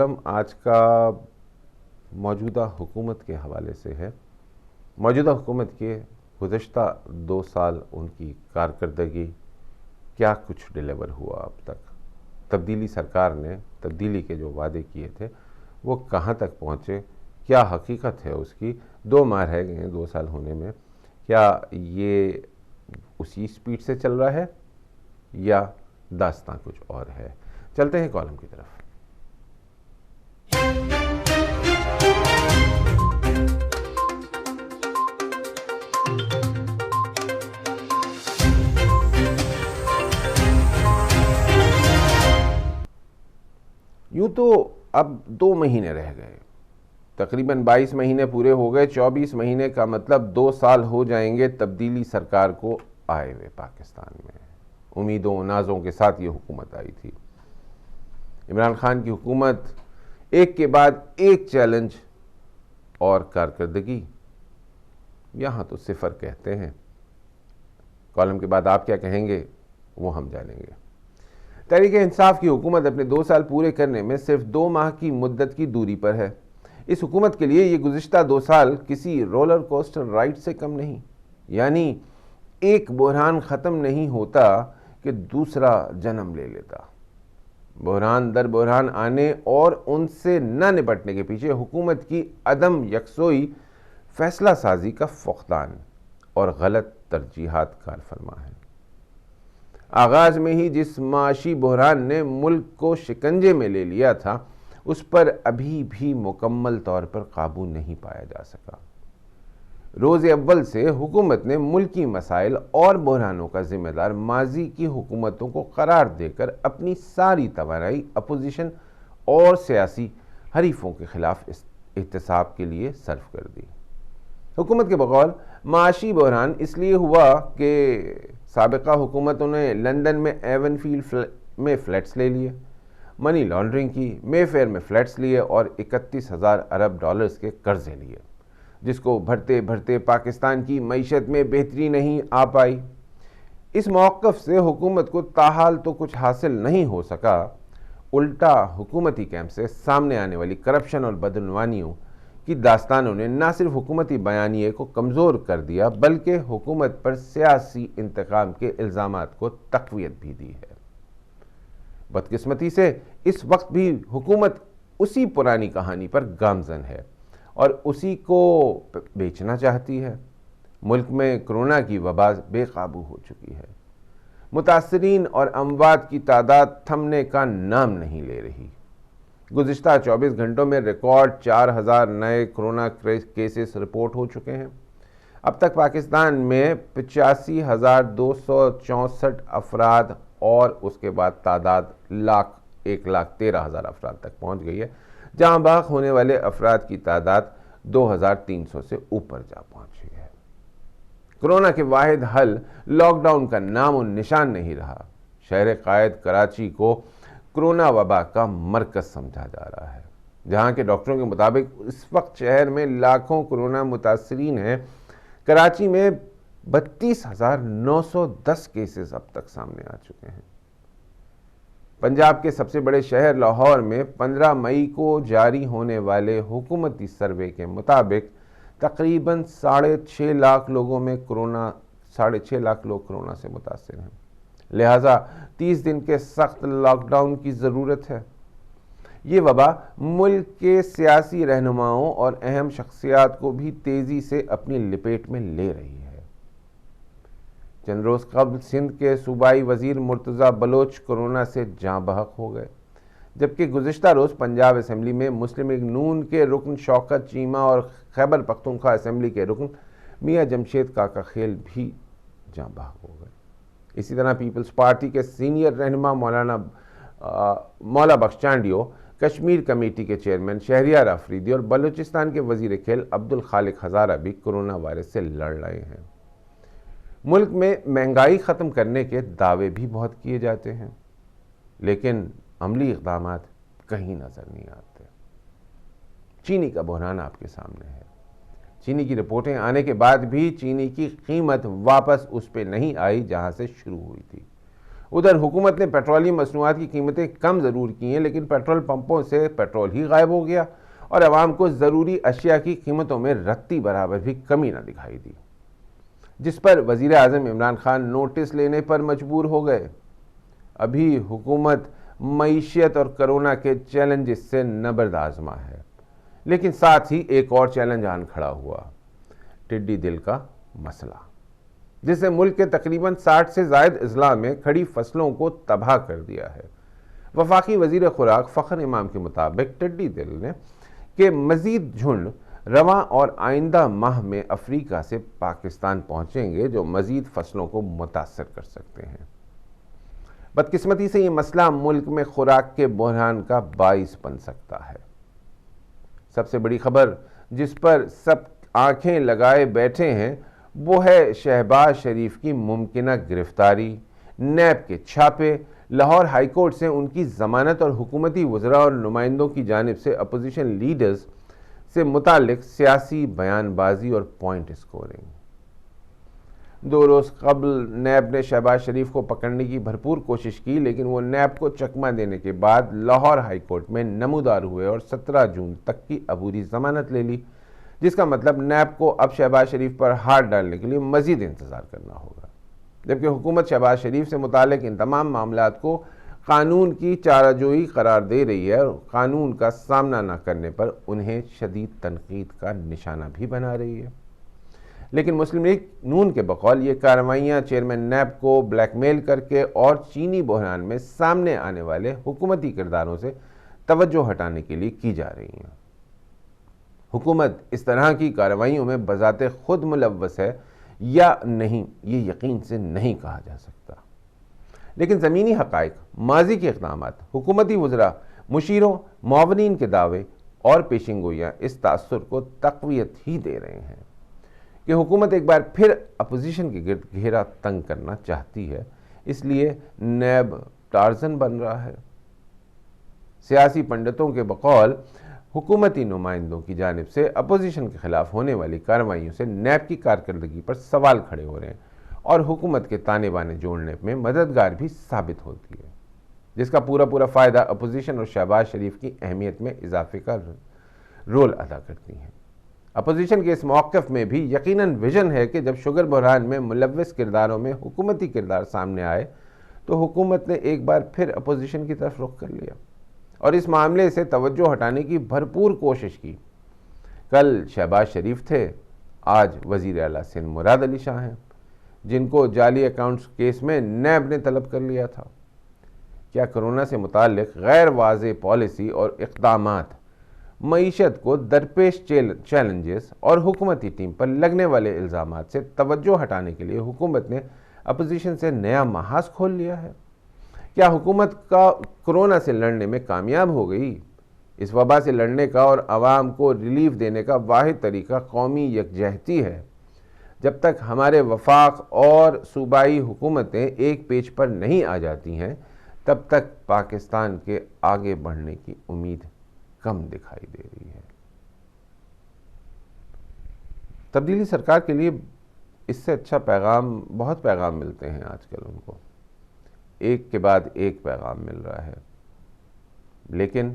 آج کا موجودہ حکومت کے حوالے سے ہے۔ موجودہ حکومت کے گزشتہ 2 سال ان کی کارکردگی کیا کچھ ڈیلیور ہوا اب تک، تبدیلی سرکار نے تبدیلی کے جو وعدے کیے تھے وہ کہاں تک پہنچے، کیا حقیقت ہے اس کی، 2 ماہ رہ گئے ہیں 2 سال ہونے میں، کیا یہ اسی سپیڈ سے چل رہا ہے یا داستان کچھ اور ہے؟ چلتے ہیں کالم کی طرف۔ یوں تو اب 2 مہینے رہ گئے، تقریباً 22 مہینے پورے ہو گئے، 24 مہینے کا مطلب 2 سال ہو جائیں گے تبدیلی سرکار کو آئے ہوئے پاکستان میں۔ امیدوں نازوں کے ساتھ یہ حکومت آئی تھی۔ عمران خان کی حکومت ایک کے بعد ایک چیلنج اور کارکردگی، یہاں تو 0 کہتے ہیں۔ کالم کے بعد آپ کیا کہیں گے وہ ہم جانیں گے۔ تحریک انصاف کی حکومت اپنے 2 سال پورے کرنے میں صرف 2 ماہ کی مدت کی دوری پر ہے۔ اس حکومت کے لیے یہ گزشتہ 2 سال کسی رولر کوسٹر رائڈ سے کم نہیں، یعنی ایک بحران ختم نہیں ہوتا کہ دوسرا جنم لے لیتا۔ بحران در بحران آنے اور ان سے نہ نپٹنے کے پیچھے حکومت کی عدم یکسوئی، فیصلہ سازی کا فقدان اور غلط ترجیحات کار فرما ہے۔ آغاز میں ہی جس معاشی بحران نے ملک کو شکنجے میں لے لیا تھا، اس پر ابھی بھی مکمل طور پر قابو نہیں پایا جا سکا۔ روز اول سے حکومت نے ملکی مسائل اور بحرانوں کا ذمہ دار ماضی کی حکومتوں کو قرار دے کر اپنی ساری توانائی اپوزیشن اور سیاسی حریفوں کے خلاف احتساب کے لیے صرف کر دی۔ حکومت کے بقول معاشی بحران اس لیے ہوا کہ سابقہ حکومتوں نے لندن میں ایون فیلڈ میں فلیٹس لے لیے، منی لانڈرنگ کی، مے فیئر میں فلیٹس لیے اور 31,000 ارب ڈالرز کے قرضے لیے، جس کو بھرتے بھرتے پاکستان کی معیشت میں بہتری نہیں آ پائی۔ اس موقف سے حکومت کو تاحال تو کچھ حاصل نہیں ہو سکا، الٹا حکومتی کیمپ سے سامنے آنے والی کرپشن اور بدعنوانیوں کی داستانوں نے نہ صرف حکومتی بیانیے کو کمزور کر دیا بلکہ حکومت پر سیاسی انتقام کے الزامات کو تقویت بھی دی ہے۔ بدقسمتی سے اس وقت بھی حکومت اسی پرانی کہانی پر گامزن ہے اور اسی کو بیچنا چاہتی ہے۔ ملک میں کرونا کی وبا بے قابو ہو چکی ہے۔ متاثرین اور اموات کی تعداد تھمنے کا نام نہیں لے رہی۔ گزشتہ 24 گھنٹوں میں ریکارڈ 4,000 نئے کرونا کیسز رپورٹ ہو چکے ہیں۔ اب تک پاکستان میں 85,264 افراد اور اس کے بعد تعداد 1,13,000 افراد تک پہنچ گئی ہے، جہاں بحق ہونے والے افراد کی تعداد 2,300 سے اوپر جا پہنچی ہے۔ کرونا کے واحد حل لاک ڈاؤن کا نام و نشان نہیں رہا۔ شہر قائد کراچی کو کرونا وبا کا مرکز سمجھا جا رہا ہے، جہاں کے ڈاکٹروں کے مطابق اس وقت شہر میں لاکھوں کرونا متاثرین ہیں۔ کراچی میں 32,910 کیسز اب تک سامنے آ چکے ہیں۔ پنجاب کے سب سے بڑے شہر لاہور میں 15 مئی کو جاری ہونے والے حکومتی سروے کے مطابق تقریباً 6.5 لاکھ لوگوں میں 6.5 لاکھ لوگ کرونا سے متاثر ہیں، لہٰذا 30 دن کے سخت لاک ڈاؤن کی ضرورت ہے۔ یہ وبا ملک کے سیاسی رہنماؤں اور اہم شخصیات کو بھی تیزی سے اپنی لپیٹ میں لے رہی ہے۔ چند روز قبل سندھ کے صوبائی وزیر مرتضی بلوچ کرونا سے جاں بحق ہو گئے، جبکہ گزشتہ روز پنجاب اسمبلی میں مسلم لیگ نون کے رکن شوکت چیمہ اور خیبر پختونخوا اسمبلی کے رکن میاں جمشید کاکا خیل بھی جاں بحق ہو گئے۔ اسی طرح پیپلز پارٹی کے سینئر رہنما مولا بخش چانڈیو، کشمیر کمیٹی کے چیئرمین شہریار آفریدی اور بلوچستان کے وزیر کھیل عبدالخالق ہزارہ بھی کرونا وائرس سے لڑ رہے ہیں۔ ملک میں مہنگائی ختم کرنے کے دعوے بھی بہت کیے جاتے ہیں، لیکن عملی اقدامات کہیں نظر نہیں آتے۔ چینی کا بحران آپ کے سامنے ہے۔ چینی کی رپورٹیں آنے کے بعد بھی چینی کی قیمت واپس اس پہ نہیں آئی جہاں سے شروع ہوئی تھی، ادھر حکومت نے پیٹرولیم مصنوعات کی قیمتیں کم ضرور کی ہیں، لیکن پیٹرول پمپوں سے پیٹرول ہی غائب ہو گیا اور عوام کو ضروری اشیاء کی قیمتوں میں رتی برابر بھی کمی نہ دکھائی دی، جس پر وزیر اعظم عمران خان نوٹس لینے پر مجبور ہو گئے۔ ابھی حکومت معیشت اور کرونا کے چیلنجز سے نبرد آزما ہے، لیکن ساتھ ہی ایک اور چیلنج آن کھڑا ہوا، ٹڈی دل کا مسئلہ، جس نے ملک کے تقریباً 60 سے زائد اضلاع میں کھڑی فصلوں کو تباہ کر دیا ہے۔ وفاقی وزیر خوراک فخر امام کے مطابق ٹڈی دل نے کہ مزید جھنڈ رواں اور آئندہ ماہ میں افریقہ سے پاکستان پہنچیں گے، جو مزید فصلوں کو متاثر کر سکتے ہیں۔ بدقسمتی سے یہ مسئلہ ملک میں خوراک کے بحران کا باعث بن سکتا ہے۔ سب سے بڑی خبر جس پر سب آنکھیں لگائے بیٹھے ہیں وہ ہے شہباز شریف کی ممکنہ گرفتاری، نیب کے چھاپے، لاہور ہائی کورٹ سے ان کی ضمانت اور حکومتی وزراء اور نمائندوں کی جانب سے اپوزیشن لیڈرز سے متعلق سیاسی بیان بازی اور پوائنٹ اسکورنگ۔ 2 روز قبل نیب نے شہباز شریف کو پکڑنے کی بھرپور کوشش کی، لیکن وہ نیب کو چکمہ دینے کے بعد لاہور ہائی کورٹ میں نمودار ہوئے اور 17 جون تک کی عبوری ضمانت لے لی، جس کا مطلب نیب کو اب شہباز شریف پر ہاتھ ڈالنے کے لیے مزید انتظار کرنا ہوگا، جبکہ حکومت شہباز شریف سے متعلق ان تمام معاملات کو قانون کی چارہ جوئی قرار دے رہی ہے اور قانون کا سامنا نہ کرنے پر انہیں شدید تنقید کا نشانہ بھی بنا رہی ہے۔ لیکن مسلم لیگ نون کے بقول یہ کارروائیاں چیئرمین نیب کو بلیک میل کر کے اور چینی بحران میں سامنے آنے والے حکومتی کرداروں سے توجہ ہٹانے کے لیے کی جا رہی ہیں۔ حکومت اس طرح کی کارروائیوں میں بذات خود ملوث ہے یا نہیں، یہ یقین سے نہیں کہا جا سکتا، لیکن زمینی حقائق، ماضی کے اقدامات، حکومتی وزراء، مشیروں، معاونین کے دعوے اور پیشن گوئیاں اس تاثر کو تقویت ہی دے رہے ہیں کہ حکومت ایک بار پھر اپوزیشن کے گرد گھیرا تنگ کرنا چاہتی ہے، اس لیے نیب ٹارزن بن رہا ہے۔ سیاسی پنڈتوں کے بقول حکومتی نمائندوں کی جانب سے اپوزیشن کے خلاف ہونے والی کارروائیوں سے نیب کی کارکردگی پر سوال کھڑے ہو رہے ہیں اور حکومت کے تانے بانے جوڑنے میں مددگار بھی ثابت ہوتی ہے، جس کا پورا فائدہ اپوزیشن اور شہباز شریف کی اہمیت میں اضافے کا رول ادا کرتی ہیں۔ اپوزیشن کے اس موقف میں بھی یقیناً ویژن ہے کہ جب شوگر بحران میں ملوث کرداروں میں حکومتی کردار سامنے آئے تو حکومت نے ایک بار پھر اپوزیشن کی طرف رخ کر لیا اور اس معاملے سے توجہ ہٹانے کی بھرپور کوشش کی۔ کل شہباز شریف تھے، آج وزیر اعلیٰ سندھ مراد علی شاہ ہیں، جن کو جعلی اکاؤنٹس کیس میں نیب نے طلب کر لیا تھا۔ کیا کرونا سے متعلق غیر واضح پالیسی اور اقدامات معیشت کو درپیش چیلنجز اور حکومتی ٹیم پر لگنے والے الزامات سے توجہ ہٹانے کے لیے حکومت نے اپوزیشن سے نیا محاذ کھول لیا ہے؟ کیا حکومت کا کرونا سے لڑنے میں کامیاب ہو گئی؟ اس وبا سے لڑنے کا اور عوام کو ریلیف دینے کا واحد طریقہ قومی یکجہتی ہے۔ جب تک ہمارے وفاق اور صوبائی حکومتیں ایک پیج پر نہیں آ جاتی ہیں، تب تک پاکستان کے آگے بڑھنے کی امید کم دکھائی دے رہی ہے۔ تبدیلی سرکار کے لیے اس سے اچھا بہت پیغام ملتے ہیں آج کل ان کو، ایک کے بعد ایک پیغام مل رہا ہے، لیکن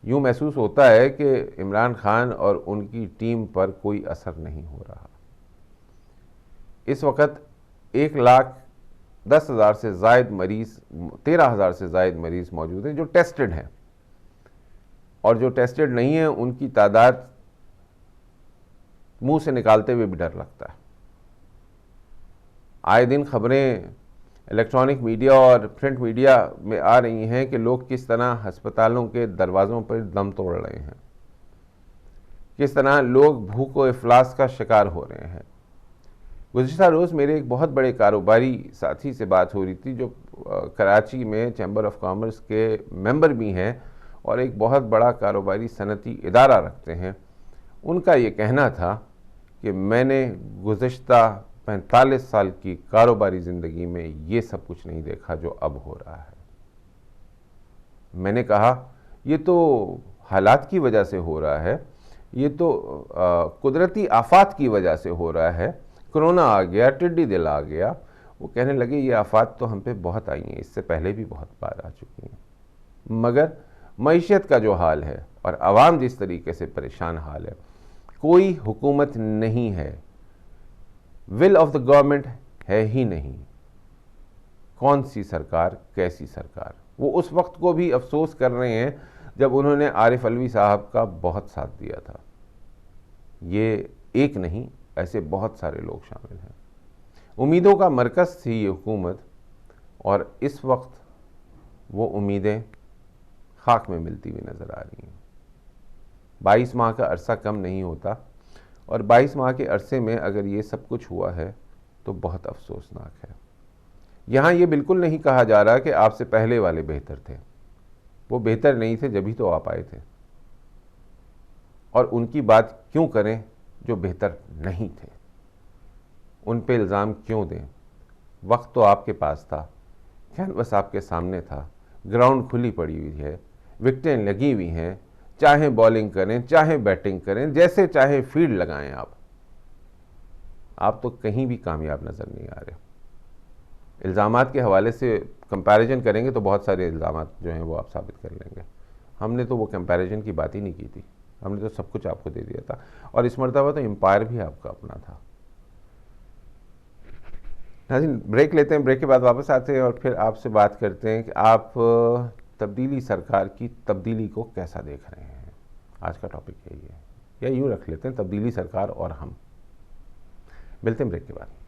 یوں محسوس ہوتا ہے کہ عمران خان اور ان کی ٹیم پر کوئی اثر نہیں ہو رہا۔ اس وقت 1,10,000 سے زائد مریض 13,000 سے زائد مریض موجود ہیں جو ٹیسٹڈ ہیں، اور جو ٹیسٹڈ نہیں ہیں ان کی تعداد منہ سے نکالتے ہوئے بھی ڈر لگتا ہے۔ آئے دن خبریں الیکٹرانک میڈیا اور پرنٹ میڈیا میں آ رہی ہیں کہ لوگ کس طرح ہسپتالوں کے دروازوں پر دم توڑ رہے ہیں، کس طرح لوگ بھوک و افلاس کا شکار ہو رہے ہیں۔ گزشتہ روز میرے ایک بہت بڑے کاروباری ساتھی سے بات ہو رہی تھی جو کراچی میں چیمبر آف کامرس کے ممبر بھی ہیں اور ایک بہت بڑا کاروباری صنعتی ادارہ رکھتے ہیں۔ ان کا یہ کہنا تھا کہ میں نے گزشتہ 45 سال کی کاروباری زندگی میں یہ سب کچھ نہیں دیکھا جو اب ہو رہا ہے۔ میں نے کہا یہ تو حالات کی وجہ سے ہو رہا ہے، یہ تو قدرتی آفات کی وجہ سے ہو رہا ہے، کرونا آ گیا، ٹڈی دل آ گیا وہ کہنے لگے یہ آفات تو ہم پہ بہت آئی ہیں، اس سے پہلے بھی بہت بار آ چکی ہیں، مگر معیشت کا جو حال ہے اور عوام جس طریقے سے پریشان حال ہے، کوئی حکومت نہیں ہے، ول آف دا گورنمنٹ ہے ہی نہیں، کون سی سرکار کیسی سرکار۔ وہ اس وقت کو بھی افسوس کر رہے ہیں جب انہوں نے عارف علوی صاحب کا بہت ساتھ دیا تھا۔ یہ ایک نہیں، ایسے بہت سارے لوگ شامل ہیں۔ امیدوں کا مرکز تھی یہ حکومت، اور اس وقت وہ امیدیں خاک میں ملتی ہوئی نظر آ رہی ہیں۔ 22 ماہ کا عرصہ کم نہیں ہوتا، اور 22 ماہ کے عرصے میں اگر یہ سب کچھ ہوا ہے تو بہت افسوسناک ہے۔ یہاں یہ بالکل نہیں کہا جا رہا کہ آپ سے پہلے والے بہتر تھے، وہ بہتر نہیں تھے جبھی تو آپ آئے تھے، اور ان کی بات کیوں کریں جو بہتر نہیں تھے، ان پہ الزام کیوں دیں؟ وقت تو آپ کے پاس تھا، کینوس آپ کے سامنے تھا، گراؤنڈ کھلی پڑی ہوئی ہے، وکٹیں لگی ہوئی ہیں، چاہے بالنگ کریں چاہے بیٹنگ کریں، جیسے چاہے فیلڈ لگائیں، آپ تو کہیں بھی کامیاب نظر نہیں آ رہے۔ الزامات کے حوالے سے کمپیریزن کریں گے تو بہت سارے الزامات جو ہیں وہ آپ ثابت کر لیں گے، ہم نے تو وہ کمپیریزن کی بات ہی نہیں کی تھی، ہم نے تو سب کچھ آپ کو دے دیا تھا، اور اس مرتبہ تو امپائر بھی آپ کا اپنا تھا۔ ناظرین، بریک لیتے ہیں، بریک کے بعد واپس آتے ہیں اور پھر آپ سے بات کرتے ہیں کہ آپ تبدیلی سرکار کی تبدیلی کو کیسا دیکھ رہے ہیں۔ آج کا ٹاپک یہی ہے، یا یوں رکھ لیتے ہیں، تبدیلی سرکار اور ہم۔ ملتے ہیں بریک کے بعد۔